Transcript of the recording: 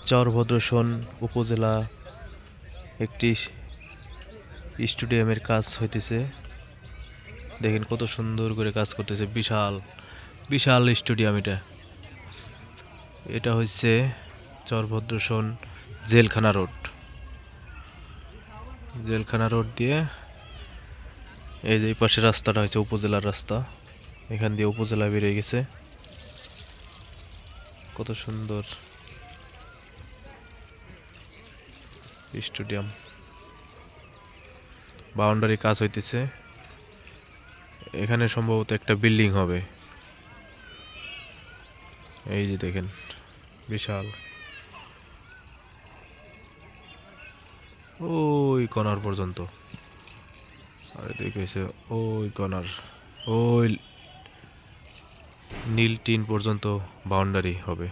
চরভদ্রশোন উপজেলা একটি স্টেডিয়ামের কাজ হইতেছে। দেখেন কত সুন্দর করে কাজ করতেছে। বিশাল বিশাল স্টেডিয়াম এটা। এটা হচ্ছে চরভদ্রশোন জেলখানা রোড। জেলখানা রোড দিয়ে এই যে পাশে রাস্তাটা হচ্ছে উপজেলার রাস্তা। এখান দিয়ে উপজেলা বেরিয়ে গেছে। কত সুন্দর স্টেডিয়াম। বাউন্ডারি কাজ হইতেছে। এখানে সম্ভবত একটা বিল্ডিং হবে। এই যে দেখেন বিশাল। ওই কর্নার পর্যন্ত, আরে দেখেছে ওই কর্নার, ওই নীল টিন পর্যন্ত বাউন্ডারি হবে।